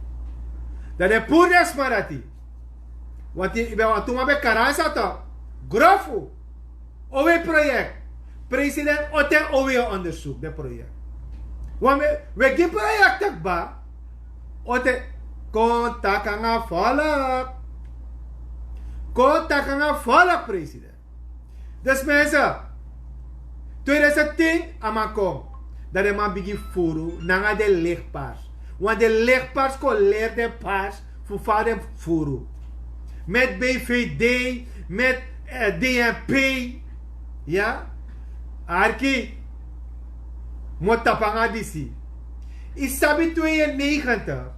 Dat de pur des marati. Want ibe want to ma be karansa to. Grofu. Owe project. President ote owe onderzoek de project. Want we die project tak ba ote kontak nga volk. Kontak nga volk president. Dus mensen 2010 amakom dat de man begin furu nanga de lichtpaars. Want de lichtpaars kon leer de paars voor vader furu. Met BVD, met DNP, ja. Arki Motapanga disi. Isabi 92.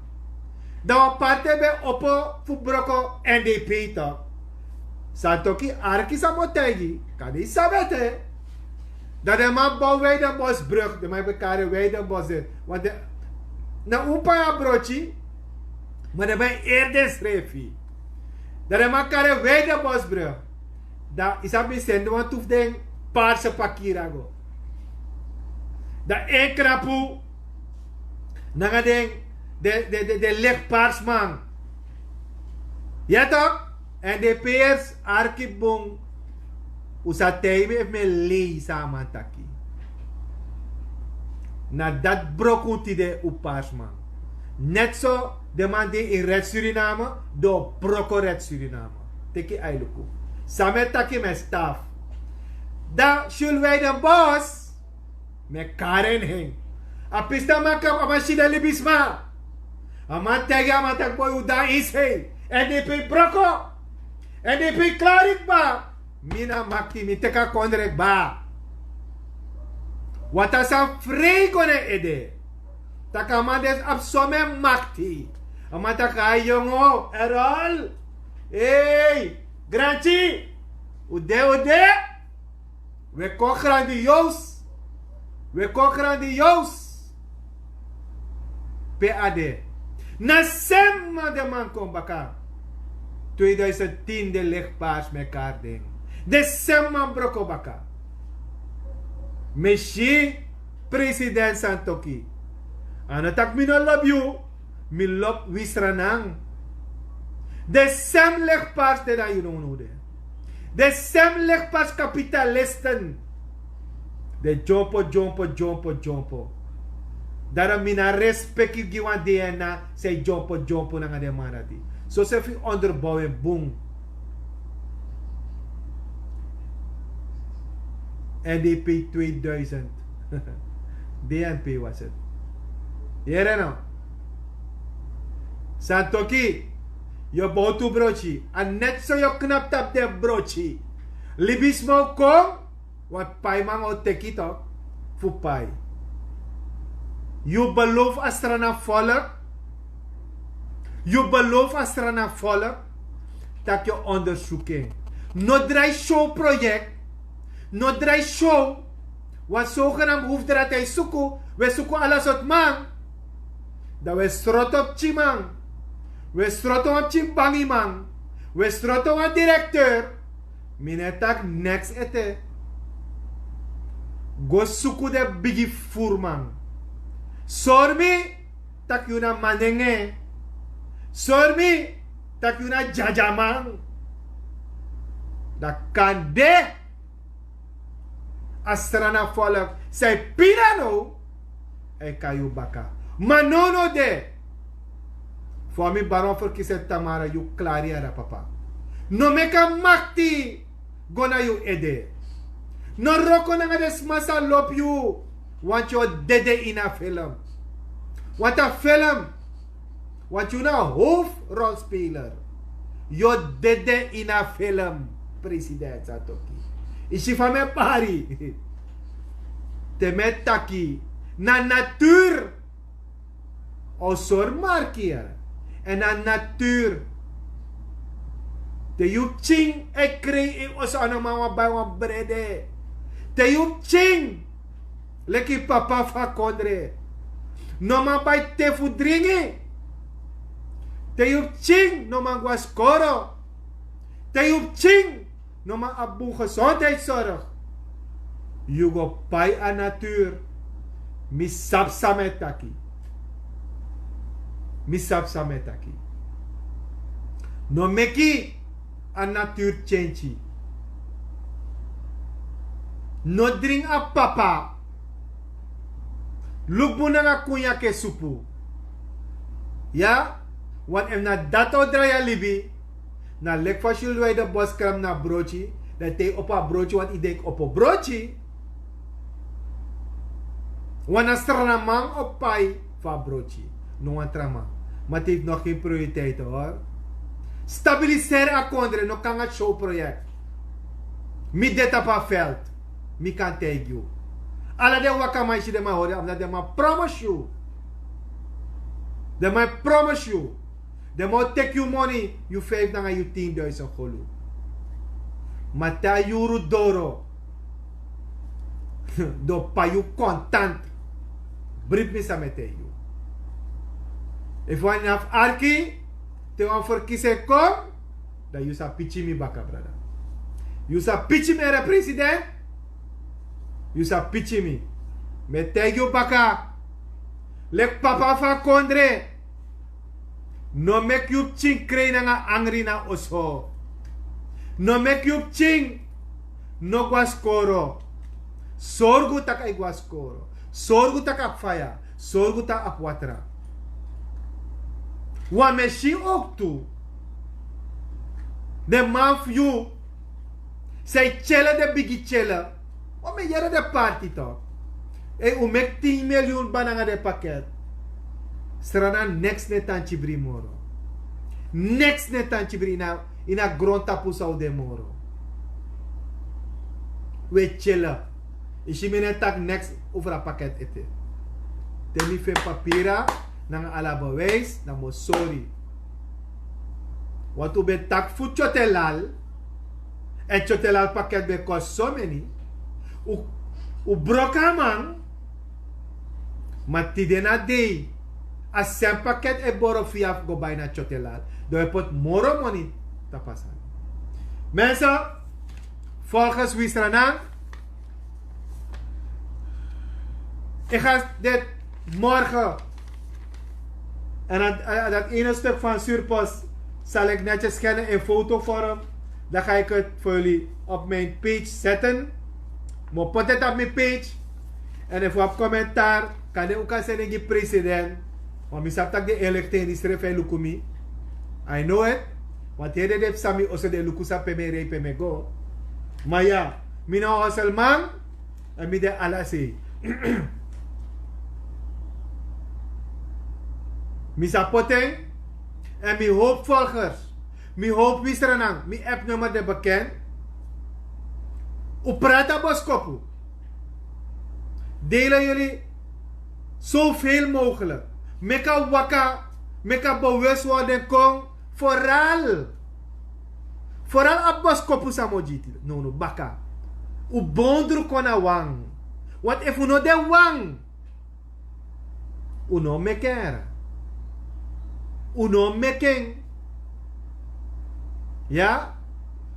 Dat partij bij Oppo Fubroko NDP toch. Santoki Arki sa motegi. Kan die sabete. Dat de man bouw Weidenbosbrug. De man bekare Weidenbos. Want de na upa brochi. Maar de man eerder schreef. Dat de man kare Weidenbosbrug. Dat isabi sende want toef den paarse pakirago. Dat een krapu. Nanga den de lichtpaars man. Ja toch? En de peers arkibong. Usateibe heeft me lei samen taki. Na dat brokunti de upaars man. Net zo de man die in Red Suriname, do Broco Red Suriname. Teki ailuku. Samet taki met staf. Da zullen wij de boss met Karen heen. Apista makam amashida libisma. Aman tega amatak boy uda is heen. NDP Broco. NDP klarik ba. Mina makti mi teka kondrek ba. Wata sa free kone ede. Takamandes absome makti. Amataka yongo Errol. Hey, Granchi. Ude. We kokran die Joos. PAD. Na semma de man kom baka. 2010 de lichtpaars mekaar ding. De semma broko baka. Meshi president Santoki. Anatak mi no love you. Mi love wisranang. De sem lichtpaars de dan you don't know de. De sem lichtpaars kapitalisten. De jompo. Daarom mina respect you giwan DNA say jompo na nga de manati. So se fi onderbouwen boom. NDP 2000. DNP was het. Here nou. Santoki. Je bouwt toe broodje. En net zo je knapt op de broodje. Libismo kom. Wat pai man o teki toch. Voor pai. Je belooft als er een volk. Je belooft als er een volk. Dat je onderzoeking. No draai show project. No draai show. Want zogenaamd hoeft er dat hij zoeken. We zoeken alles uit man. Dat we strot op chimang. We stroto op chimpangi man. We stroto op directeur. Minetak next ete. Go suku de bigi furman. Sormi tak yuna manenge. Sormi tak yuna jajamang. Da kande. Astrana volk. Zij pirano. En kayu baka. Manono de. Voor mij baron verkiezen Tamara, you clariera papa. No meka makti, gona you ede. No roko na nga des masa lop you, want you dede in a film. Want a film, want you na hoofdrolspeler. You dede in a film, president Santoki. Isi van me pari. Te met taki, na natuur. Osor markier. En aan natuur. De yup ching ek kree os ano mama bay wan brede. De yup ching. Leki papa fa kondre. No man bay te fu dringi. De yup ching no man was koro. De yup ching no man abu gezondheidszorg. You go pay aan natuur. Mi sapsametaki. Misap sametaki. No meki a natuur change. No drink a papa. Look muna nga kunya ke supu. Ya? Want em na dato draya libi. Na lek fa shulway de bos kram na brochi. Dat te opa brochi want idek opo brochi. Wana strana man opai fa brochi. No een trama. Maar het heeft nog geen prioriteiten hoor. Stabiliseren akondre, no kan het showproject. Mi deta pa veld. Mi kan take you. Alla de wakamaishi de ma hoorde, omdat de ma promise you. De ma promise you. De ma take you money, you 5 na you 10.000 golu. Mata yuru doro. Do pa you contant. Brit mi sa mete you. If one have arki, te wan verkiezen kom, dan you sa pichi mi baka, brother. You sa pichi mi era president, you sa pichi mi. Me teg you baka, lek papa fa kondre, no mek you ching krei na nga angri na oso. No mek you ching, no guaskoro. Sorgu tak ay guaskoro. Sorgu tak ap faya. Sorgu tak ap watra. Wat misschien ook toe. De man voor jou. Zij chillen de biggie chillen. Wat me jaren de party toch? En u mek 10 miljoen bananga de pakket. Strana next net tantje bri moro. Next net tantje bri ina grond tapu sau de moro. We chillen. Is je me tak next over een pakket eten. Temi fe papira. Nang ala bewijs. Dan mo sorry. Want u ben tak fu chotelal. En chotelal pakket be kost so many. U broka man. Maar tidena day. As sem pakket e boro fiaf go bij na chotelal. Dan je pot moro money tapasan. Mensen. Volgens Wisranang. Ik ga dit morgen. En dat ene stuk van Surpost zal ik netjes scannen in fotovorm. Dan ga ik het voor jullie op mijn page zetten. Maar put het op mijn page. En if op commentaar kan je ook zeggen dat president. Want ik heb de electen die schrijven in Lukumi. I know it. Want hij heeft sami also de Lukusa peme peme go. Maar ja, mina Hasselman en mi de alasi. Mi sapoteng en mi hoop volgers. Mi hoop Wisranang. Mi app nummer de bekend. U prata boskopu. Delen jullie zoveel mogelijk. Meka waka. Meka bewustwording kom. Vooral op boskopu samojiti. No, baka. U bondru kona wang. Want if u no de wang. U no mekera. Uno making. Ja?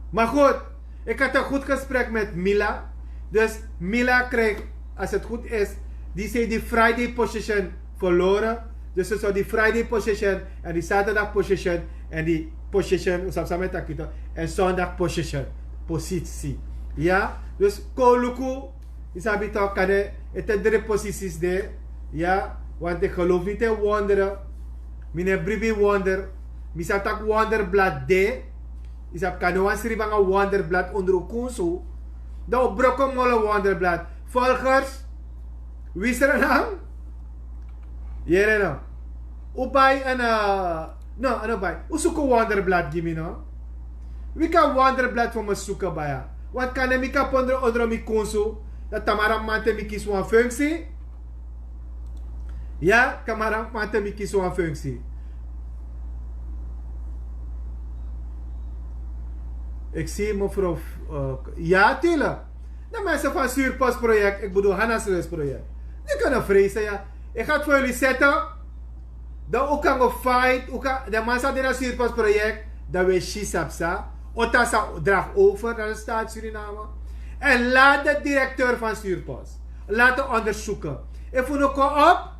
Maar goed, ik had een goed gesprek met Mila. Dus Mila krijgt, als het goed is, die zei die Friday position verloren. Dus ze zou die Friday position en die zaterdag position en die position, en zondag positie. Ja? Dus Koluku, isabi toch kan het 3 posities daar. Ja? Want ik geloof niet in wonderen. Mine bribi wonder. Misa tak wonderblad de. Isap kanoan sribanga wonderblad onder kunsu. Da brokom mola wonderblad. Volgers. Wisranang. Yere no. Ubay no, ano bay? Usuko wonderblad gimi no. Wika wonderblad voor me zoeken baya. Wat kan ik mika pondro onder mi kunsu. Dat tamaram mante mi kies een functie. Ja, kamarang mate mi kies een functie. Ik zie mevrouw. Ja, tuurlijk. De mensen van Surpost project, ik bedoel Hanna's project. Die kunnen vrezen, ja. Ik ga het voor jullie zetten. Dan ook kan we fight. De mensen die naar Surpost project, dat we Shisapsa. Otasa draag over naar de staat Suriname. En laat de directeur van Surpost laten onderzoeken. If we nog op.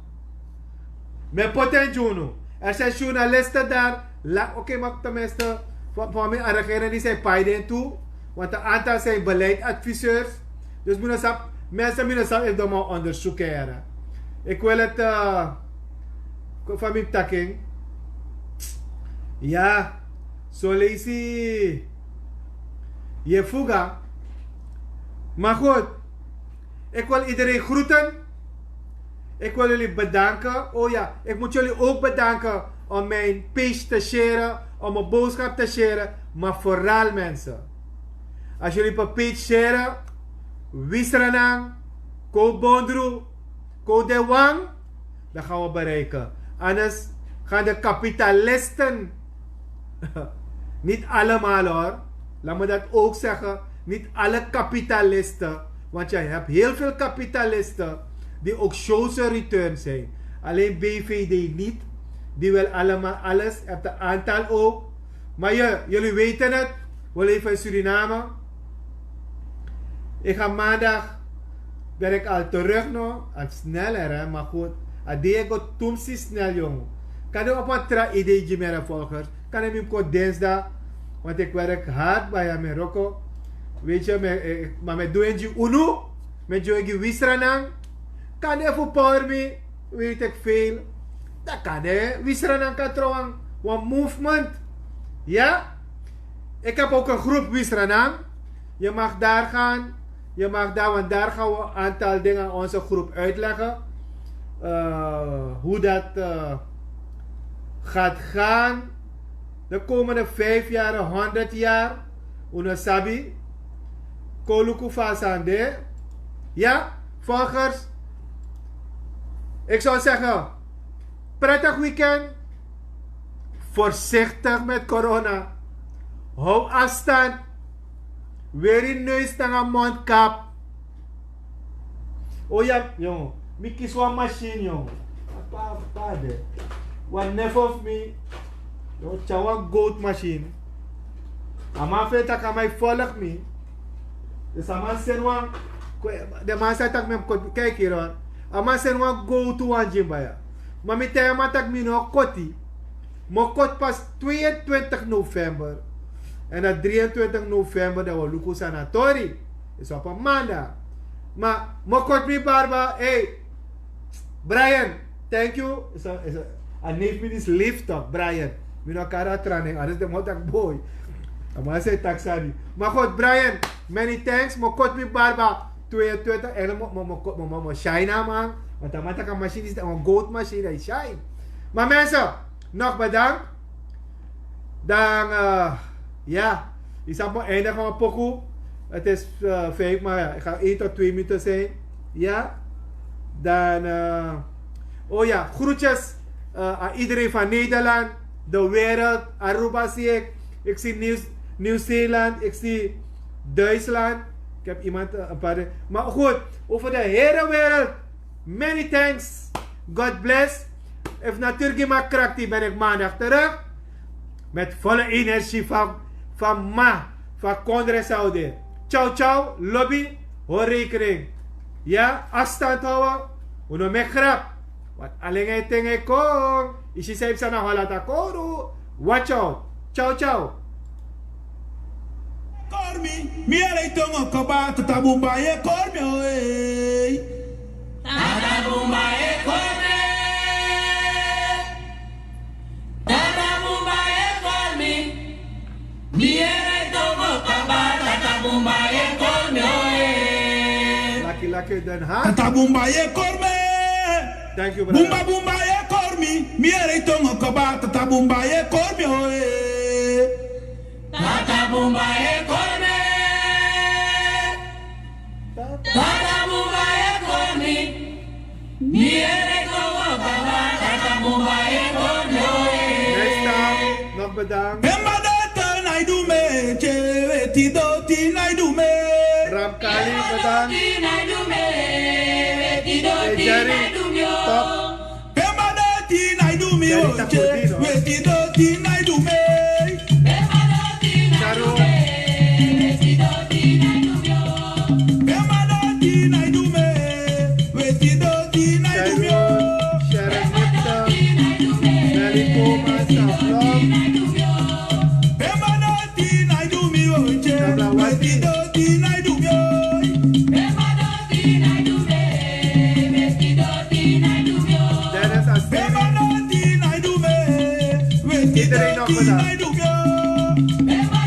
Met potentjoeno. Er zijn journalisten daar. Oké, maar tenminste. Voor mij aan de regering die zijn paiden toe. Want een aantal zijn beleidsadviseurs. Dus mensen moeten even maar onderzoeken. Ik wil het. Van mijn takking. Ja. Zo lees je fuga. Maar goed. Ik wil iedereen groeten. Ik wil jullie bedanken. Oh ja, ik moet jullie ook bedanken om mijn page te sharen, om mijn boodschap te sharen. Maar vooral mensen, als jullie op page sharen, Wisranang, Ko Bondru, Ko De Wang, dan gaan we bereiken. Anders gaan de kapitalisten, niet allemaal hoor, laat me dat ook zeggen, niet alle kapitalisten, want jij hebt heel veel kapitalisten die ook social return zijn. Alleen BVD niet. Die wil allemaal alles. Hebt een aantal ook. Maar jullie weten het. We leven in Suriname. Ik ga maandag. Ben ik al terug nog. Al sneller hè. Maar goed. Adego tumsi snel jongen. Kan je op een ideetje meer volgers. Kan je me dinsdag. Want ik werk hard bij Marokko. Weet je. Maar met doen je UNO. Met je Wisranang. Kan je voor power me, weet ik veel. Dat kan je. Wisranang kan trouwens Een movement. Ja? Ik heb ook een groep Wisranam. Je mag daar gaan. Je mag daar, want daar gaan we een aantal dingen aan onze groep uitleggen. Hoe dat gaat gaan. De komende 5 jaar, 100 jaar. Una sabi. Koluku fasande. Ja, volgers. Ik zou zeggen, prettig weekend. Voorzichtig met corona. Hou afstand. Weer in neus en mondkap. Oh ja, jongen. Ik kies een machine, jongen. One never of me. Een goat machine. Ama feit dat kan mij volg me. Dus ama sen wan. De man zei dat me kijk hier hoor. Ama sen wan go to one jimbaya. Maar met hem had ik me nog koti. Maar kot pas 22 november. En dat 23 november dat we lukken sanatori. Is op een maandag. Maar kot me barba. Hey. Brian. Thank you. I need me this lift up. Brian. We no kara training. Aris de motak boy. Maar zei taxani. Maar goed, Brian, many thanks. Maar kot me barba 22 en mo shine man. Want dan maak ik een machine is een goat machine die shine. Maar mensen, nog bedankt. Dan ja, ik zal maar eindigen van pokoe. Het is 5, maar ja, ik ga 1 tot 2 minuten zijn. Ja. Dan oh ja, groetjes aan iedereen van Nederland, de wereld, Aruba zie ik. Ik zie Nieuw-Zeeland, ik zie Duitsland. Ik heb iemand een paar. Maar goed, over de hele wereld. Many thanks. God bless. If natuurlijk maar krakti ben ik maandag terug. Met volle energie van Congress houden. Ciao ciao, lobby, hoor rekening. Ja, afstand houden. Uno me grap. Wat alleen hij dingen kon. Is je zelfs aan halata koru. Watch out. Ciao ciao. Kormi, miere tongo koba tatabumba ye kormi oe. Tatabumba ye kormi. Tatabumba ye kormi. Miere tongo koba tatabumba ye kormi oe. Lucky Den Haag. Tatabumba ye kormi. Thank you, brother. Bumba bumba ye kormi, miere tongo koba tatabumba ye kormi oe. Tatabumba ye kormi. Tatabumba ye kormi. Miere tongo koba tatabumba ye kormi oe. Next time, nog bedankt. Bemba data naidume, che tidoti naidume. Ramkali, bedankt. Jerry, top. Bemba dati naidume, che tidoti naidume. Charo. Bemba dati naidume, tidoti naidume. Sharon Nipta. Nelly Koma, Saflom. Bemba dati naidume, che tidoti naidume. Dennis Asteri. Iedereen nog bedankt. Bemba